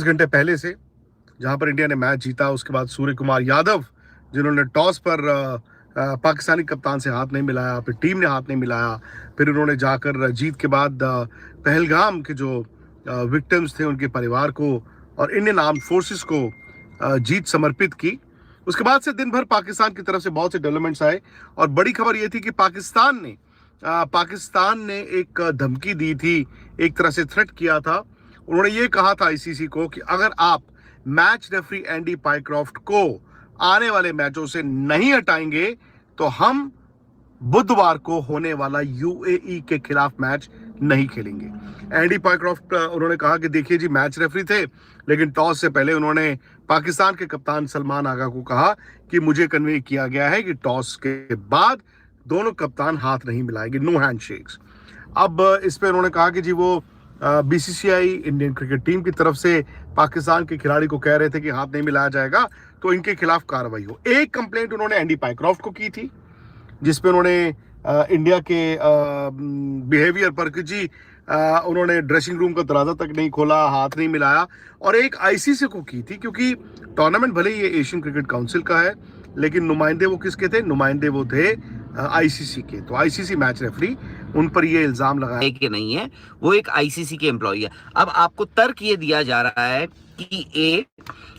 घंटे पहले से, जहां पर इंडिया ने मैच जीता। उसके बाद सूर्य कुमार यादव, जिन्होंने टॉस पर पाकिस्तानी कप्तान से हाथ नहीं मिलाया, फिर टीम ने हाथ नहीं मिलाया, फिर उन्होंने जाकर जीत के बाद पहलगाम के जो विक्टिम्स थे उनके परिवार को और इंडियन आर्म्ड फोर्सेस को जीत समर्पित की। उसके बाद से दिन भर पाकिस्तान की तरफ से बहुत से डेवलपमेंट्स आए और बड़ी खबर यह थी कि पाकिस्तान ने एक धमकी दी थी, एक तरह से थ्रेट किया था। उन्होंने ये कहा था आईसीसी को कि अगर आप मैच रेफरी एंडी पाइक्रॉफ्ट को आने वाले मैचों से नहीं हटाएंगे तो हम बुधवार को होने वाला यूएई के खिलाफ मैच नहीं खेलेंगे। एंडी पाइक्रॉफ्ट उन्होंने कहा कि देखिए जी, मैच रेफरी थे, लेकिन टॉस से पहले उन्होंने पाकिस्तान के कप्तान सलमान आगा को कहा कि मुझे कन्वे किया गया है कि टॉस के बाद दोनों कप्तान हाथ नहीं मिलाएंगे, नो हैंडशेक्स। अब इस पे उन्होंने कहा कि जी वो बीसीसीआई इंडियन क्रिकेट टीम की तरफ से पाकिस्तान के खिलाड़ी को कह रहे थे कि हाथ नहीं मिलाया जाएगा तो इनके खिलाफ कार्रवाई हो। एक कंप्लेंट उन्होंने एंडी पाइक्रॉफ्ट को की थी, जिसपे उन्होंने इंडिया के बिहेवियर पर कि जी उन्होंने ड्रेसिंग रूम का दरवाजा तक नहीं खोला, हाथ नहीं मिलाया, और एक आईसीसी को की थी, क्योंकि टूर्नामेंट भले ही ये एशियन क्रिकेट काउंसिल का है, लेकिन नुमाइंदे वो किसके थे? नुमाइंदे वो थे आईसीसी के। तो आईसीसी मैच रेफरी उन पर ये इल्जाम लगाया कि नहीं है, वो एक आईसीसी के एम्प्लॉय है। अब आपको तर्क ये दिया जा रहा है कि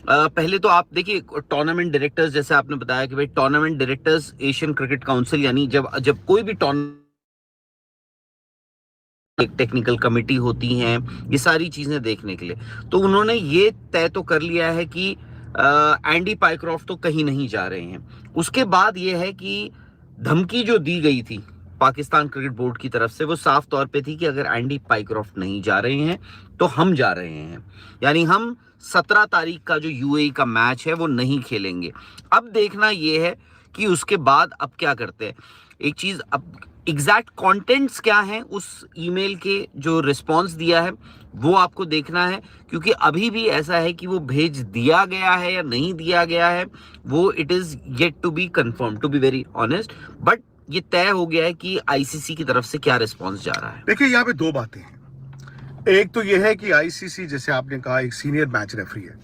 पहले तो आप देखिए टूर्नामेंट डायरेक्टर्स, जैसे आपने बताया कि भाई tournament directors Asian cricket council, यानी जब कोई भी एक टेक्निकल कमेटी होती हैं ये सारी चीजें देखने के लिए, तो उन्होंने ये तय तो कर लिया है कि एंडी पाइक्रॉफ्ट तो कहीं नहीं जा रहे हैं। उसके बाद ये है कि धमकी जो दी गई थी पाकिस्तान क्रिकेट बोर्ड की तरफ से वो साफ तौर पे थी कि अगर एंडी पाइक्रॉफ्ट नहीं जा रहे हैं तो हम जा रहे हैं, यानी हम 17 तारीख का जो यूएई का मैच है वो नहीं खेलेंगे। अब देखना ये है कि उसके बाद अब क्या करते हैं। एक चीज, अब एग्जैक्ट कंटेंट्स क्या हैं उस ईमेल के जो रिस्पांस दिया है वो आपको देखना है, क्योंकि अभी भी ऐसा है कि वो भेज दिया गया है या नहीं दिया गया है, वो it is yet to be confirm, to be very honest. But ये तय हो गया है कि आईसीसी की तरफ से क्या रिस्पांस जा रहा है। देखिए, यहाँ पे दो बातें हैं। एक तो ये है कि आईसीसी, जैसे आपने कहा, एक सीनियर मैच रेफरी है।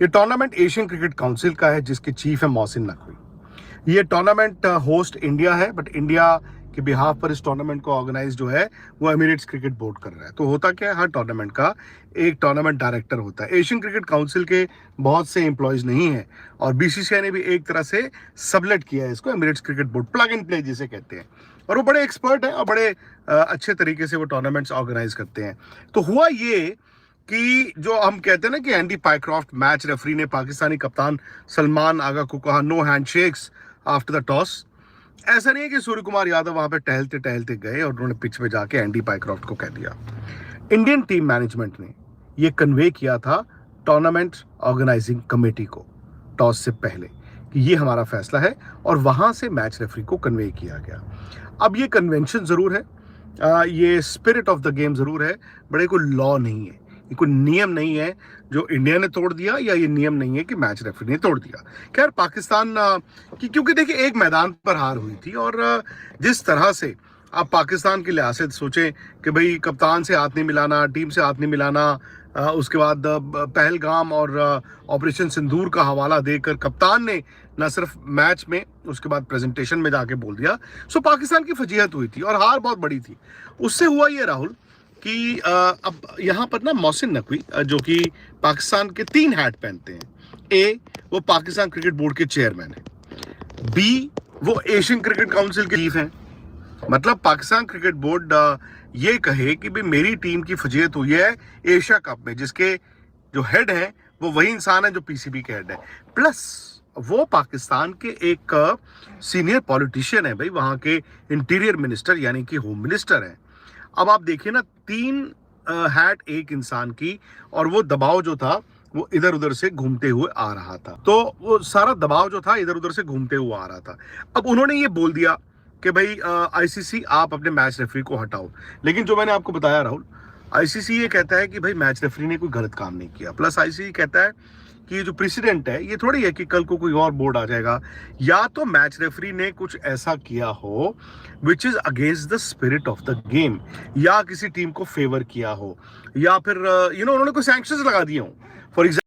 ये टूर्नामेंट एशियन क्रिकेट काउंसिल का है, जिसके चीफ है मोहसिन नकवी। ये टूर्नामेंट होस्ट इंडिया है, बट इंडिया के बिहाफ पर इस टूर्नामेंट को ऑर्गेनाइज जो है वो एमिरेट्स क्रिकेट बोर्ड कर रहा है। तो होता क्या है, हर टूर्नामेंट का एक टूर्नामेंट डायरेक्टर होता है। एशियन क्रिकेट काउंसिल के बहुत से एम्प्लॉयज नहीं है, और बीसीसीआई ने भी एक तरह से सबलेट किया है इसको, Emirates cricket board, plug and play जिसे कहते हैं। और वो बड़े एक्सपर्ट हैं और बड़े अच्छे तरीके से वो टूर्नामेंट्स ऑर्गेनाइज करते हैं। तो हुआ ये कि जो हम कहते हैं ना कि एंडी पाइक्रॉफ्ट मैच रेफरी ने पाकिस्तानी कप्तान सलमान आगा को कहा no handshakes after the toss. ऐसा नहीं है कि सूर्य कुमार यादव वहां पे टहलते टहलते गए और उन्होंने पिच पे जाके एंडी पाइक्रॉफ्ट को कह दिया। इंडियन टीम मैनेजमेंट ने ये कन्वे किया था टूर्नामेंट ऑर्गेनाइजिंग कमेटी को टॉस से पहले कि ये हमारा फैसला है, और वहां से मैच रेफरी को कन्वे किया गया। अब ये कन्वेंशन जरूर है, ये स्पिरिट ऑफ द गेम जरूर है, बड़े कोई लॉ नहीं है, ये कोई नियम नहीं है जो इंडिया ने तोड़ दिया, या ये नियम नहीं है कि मैच रेफरी ने तोड़ दिया। खैर, पाकिस्तान क्योंकि देखिए एक मैदान पर हार हुई थी, और जिस तरह से आप पाकिस्तान के लिहाज से सोचें कि भाई कप्तान से हाथ नहीं मिलाना, टीम से हाथ नहीं मिलाना, उसके बाद पहलगाम और ऑपरेशन सिंदूर का हवाला देकर कप्तान ने न सिर्फ मैच में, उसके बाद प्रेजेंटेशन में जाके बोल दिया। सो पाकिस्तान की फजीहत हुई थी और हार बहुत बड़ी थी। उससे हुआ ये राहुल कि अब यहाँ पर ना मोहसिन नकवी, जो कि पाकिस्तान के 3 हैट पहनते हैं। ए, वो पाकिस्तान क्रिकेट बोर्ड के चेयरमैन है। बी, वो एशियन क्रिकेट काउंसिल के चीफ हैं। मतलब पाकिस्तान क्रिकेट बोर्ड ये कहे कि भाई मेरी टीम की फजीहत हुई है एशिया कप में, जिसके जो हेड है वो वही इंसान है जो पीसीबी के हेड है, प्लस वो पाकिस्तान के एक सीनियर पॉलिटिशियन है, भाई वहां के इंटीरियर मिनिस्टर यानी कि होम मिनिस्टर है। अब आप देखिए ना, 3 हैट एक इंसान की, और वो दबाव जो था वो इधर उधर से घूमते हुए आ रहा था। तो वो सारा दबाव जो था इधर उधर से घूमते हुए आ रहा था। अब उन्होंने ये बोल दिया कि भाई आईसीसी आप अपने मैच रेफरी को हटाओ। लेकिन जो मैंने आपको बताया राहुल, आईसीसी ये कहता है कि भाई मैच रेफरी ने कोई गलत काम नहीं किया, प्लस आईसीसी कहता है कि ये जो प्रेसिडेंट है ये थोड़ी है कि कल को कोई और बोर्ड आ जाएगा, या तो मैच रेफरी ने कुछ ऐसा किया हो which is against the spirit of the game, या किसी टीम को फेवर किया हो, या फिर उन्होंने कोई सैंक्शंस लगा दिए हो फॉर एग्जाम्पल।